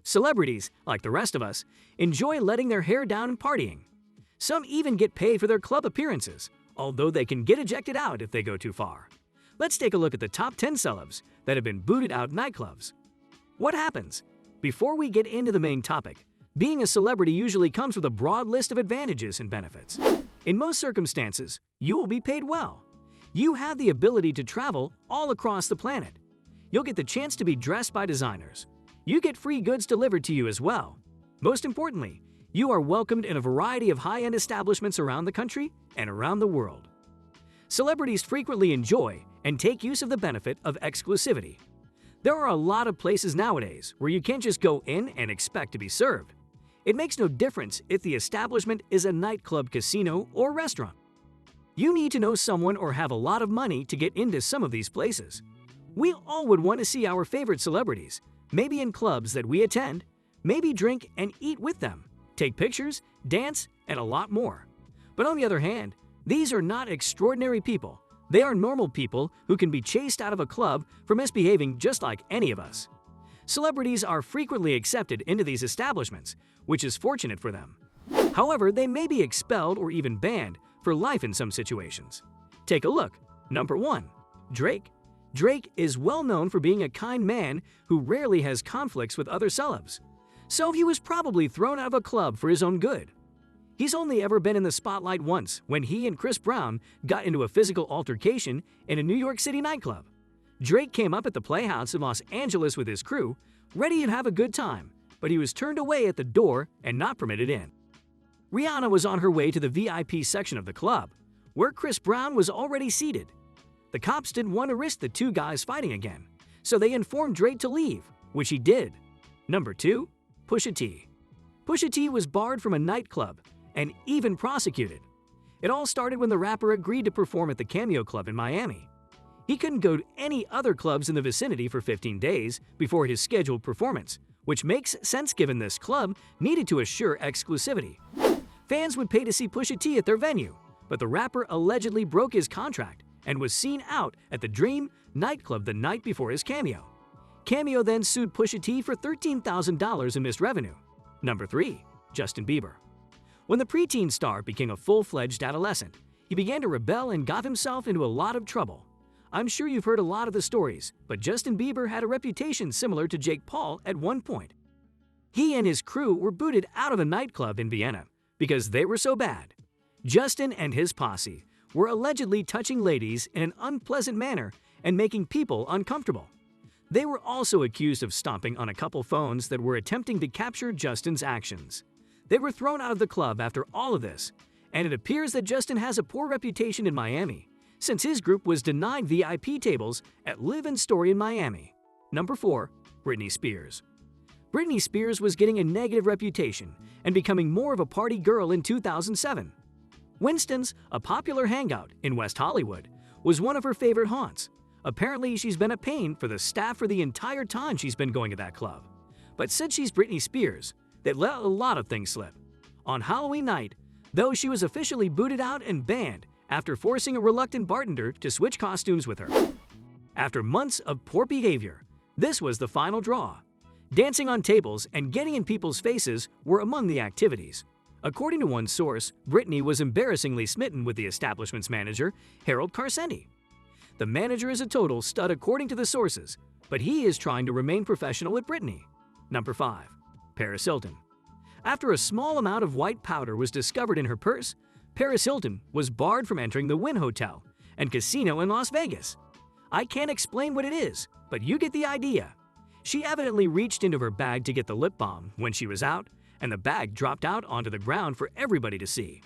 Celebrities, like the rest of us, enjoy letting their hair down and partying. Some even get paid for their club appearances, although they can get ejected out if they go too far. Let's take a look at the top 10 celebs that have been booted out nightclubs. What happens? Before we get into the main topic, being a celebrity usually comes with a broad list of advantages and benefits. In most circumstances, you will be paid well. You have the ability to travel all across the planet. You'll get the chance to be dressed by designers. You get free goods delivered to you as well. Most importantly, you are welcomed in a variety of high-end establishments around the country and around the world. Celebrities frequently enjoy and take use of the benefit of exclusivity. There are a lot of places nowadays where you can't just go in and expect to be served. It makes no difference if the establishment is a nightclub, casino, or restaurant. You need to know someone or have a lot of money to get into some of these places. We all would want to see our favorite celebrities, maybe in clubs that we attend, maybe drink and eat with them, take pictures, dance, and a lot more. But on the other hand, these are not extraordinary people. They are normal people who can be chased out of a club for misbehaving just like any of us. Celebrities are frequently accepted into these establishments, which is fortunate for them. However, they may be expelled or even banned for life in some situations. Take a look. Number 1. Drake. Drake is well known for being a kind man who rarely has conflicts with other celebs. So he was probably thrown out of a club for his own good. He's only ever been in the spotlight once when he and Chris Brown got into a physical altercation in a New York City nightclub. Drake came up at the Playhouse in Los Angeles with his crew, ready to have a good time, but he was turned away at the door and not permitted in. Rihanna was on her way to the VIP section of the club, where Chris Brown was already seated. The cops didn't want to risk the two guys fighting again, so they informed Drake to leave, which he did. Number 2. Pusha T. Pusha T was barred from a nightclub and even prosecuted. It all started when the rapper agreed to perform at the Cameo Club in Miami. He couldn't go to any other clubs in the vicinity for 15 days before his scheduled performance, which makes sense given this club needed to assure exclusivity. Fans would pay to see Pusha T at their venue, but the rapper allegedly broke his contract and was seen out at the Dream nightclub the night before his cameo. Cameo then sued Pusha T for $13,000 in missed revenue. Number 3. Justin Bieber. When the preteen star became a full-fledged adolescent, he began to rebel and got himself into a lot of trouble. I'm sure you've heard a lot of the stories, but Justin Bieber had a reputation similar to Jake Paul at one point. He and his crew were booted out of a nightclub in Vienna because they were so bad. Justin and his posse were allegedly touching ladies in an unpleasant manner and making people uncomfortable. They were also accused of stomping on a couple phones that were attempting to capture Justin's actions. They were thrown out of the club after all of this, and it appears that Justin has a poor reputation in Miami, since his group was denied VIP tables at Live and Story in Miami. Number 4. Britney Spears. Britney Spears was getting a negative reputation and becoming more of a party girl in 2007. Winston's, a popular hangout in West Hollywood, was one of her favorite haunts. Apparently, she's been a pain for the staff for the entire time she's been going to that club. But since she's Britney Spears, they let a lot of things slip. On Halloween night, though, she was officially booted out and banned after forcing a reluctant bartender to switch costumes with her. After months of poor behavior, this was the final draw. Dancing on tables and getting in people's faces were among the activities. According to one source, Britney was embarrassingly smitten with the establishment's manager, Harold Carcendi. The manager is a total stud according to the sources, but he is trying to remain professional with Britney. Number 5. Paris Hilton. After a small amount of white powder was discovered in her purse, Paris Hilton was barred from entering the Wynn Hotel and Casino in Las Vegas. I can't explain what it is, but you get the idea. She evidently reached into her bag to get the lip balm when she was out, and the bag dropped out onto the ground for everybody to see.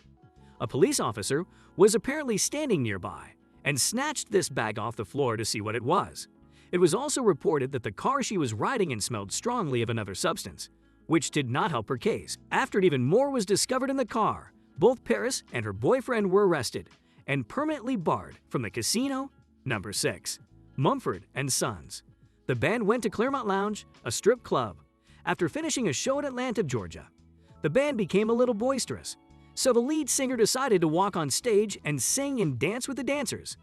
A police officer was apparently standing nearby and snatched this bag off the floor to see what it was. It was also reported that the car she was riding in smelled strongly of another substance, which did not help her case. After even more was discovered in the car, both Paris and her boyfriend were arrested and permanently barred from the casino. Number 6. Mumford & Sons. The band went to Claremont Lounge, a strip club, after finishing a show in Atlanta, Georgia. The band became a little boisterous, so the lead singer decided to walk on stage and sing and dance with the dancers.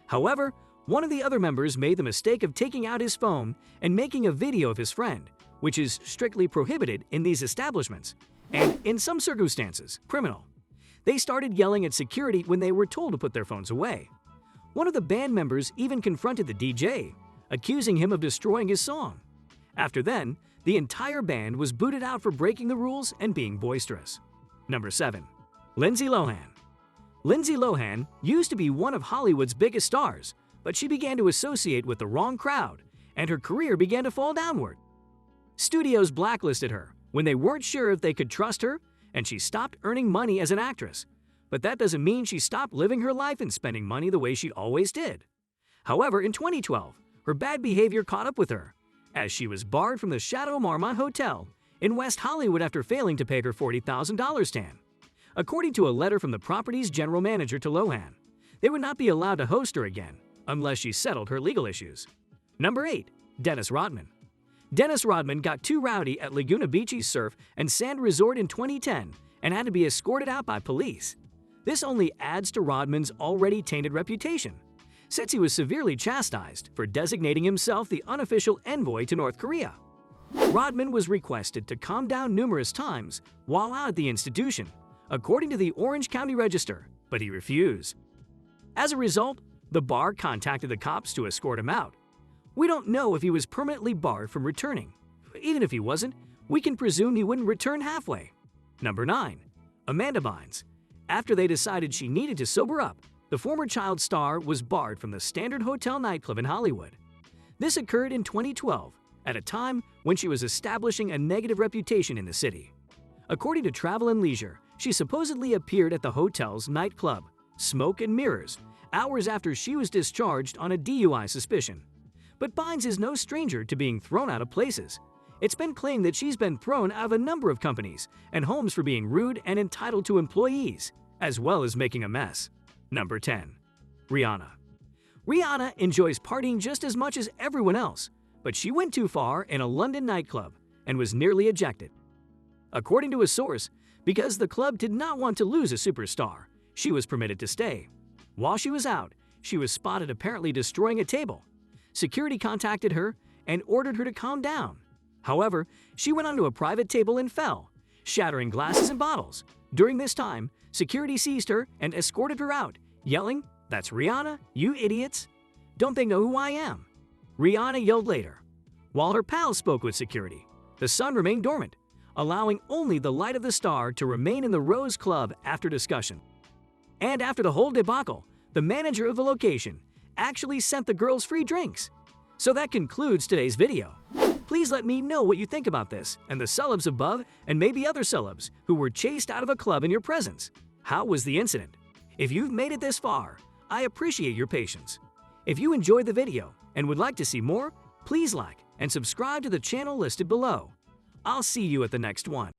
However, one of the other members made the mistake of taking out his phone and making a video of his friend, which is strictly prohibited in these establishments, and in some circumstances, criminal. They started yelling at security when they were told to put their phones away. One of the band members even confronted the DJ, accusing him of destroying his song. After then, the entire band was booted out for breaking the rules and being boisterous. Number 7. Lindsay Lohan. Lindsay Lohan used to be one of Hollywood's biggest stars, but she began to associate with the wrong crowd, and her career began to fall downward. Studios blacklisted her when they weren't sure if they could trust her, and she stopped earning money as an actress. But that doesn't mean she stopped living her life and spending money the way she always did. However, in 2012, her bad behavior caught up with her, as she was barred from the Chateau Marmont Hotel in West Hollywood after failing to pay her $40,000 stand. According to a letter from the property's general manager to Lohan, they would not be allowed to host her again unless she settled her legal issues. Number 8. Dennis Rodman. Dennis Rodman got too rowdy at Laguna Beach's surf and sand resort in 2010 and had to be escorted out by police. This only adds to Rodman's already tainted reputation, since he was severely chastised for designating himself the unofficial envoy to North Korea. Rodman was requested to calm down numerous times while out at the institution, according to the Orange County Register, but he refused. As a result, the bar contacted the cops to escort him out. We don't know if he was permanently barred from returning. Even if he wasn't, we can presume he wouldn't return halfway. Number 9. Amanda Bynes. After they decided she needed to sober up, the former child star was barred from the Standard Hotel nightclub in Hollywood. This occurred in 2012, at a time when she was establishing a negative reputation in the city. According to Travel + Leisure, she supposedly appeared at the hotel's nightclub, Smoke and Mirrors, hours after she was discharged on a DUI suspicion. But Bynes is no stranger to being thrown out of places. It's been claimed that she's been thrown out of a number of companies and homes for being rude and entitled to employees, as well as making a mess. Number 10. Rihanna. Rihanna enjoys partying just as much as everyone else, but she went too far in a London nightclub and was nearly ejected. According to a source, because the club did not want to lose a superstar, she was permitted to stay. While she was out, she was spotted apparently destroying a table. Security contacted her and ordered her to calm down. However, she went onto a private table and fell, shattering glasses and bottles. During this time, security seized her and escorted her out, yelling, "That's Rihanna, you idiots! Don't they know who I am?" Rihanna yelled later. While her pals spoke with security, the sun remained dormant, allowing only the light of the star to remain in the Rose Club after discussion. And after the whole debacle, the manager of the location actually sent the girls free drinks. So that concludes today's video. Please let me know what you think about this and the celebs above and maybe other celebs who were chased out of a club in your presence. How was the incident? If you've made it this far, I appreciate your patience. If you enjoyed the video and would like to see more, please like and subscribe to the channel listed below. I'll see you at the next one.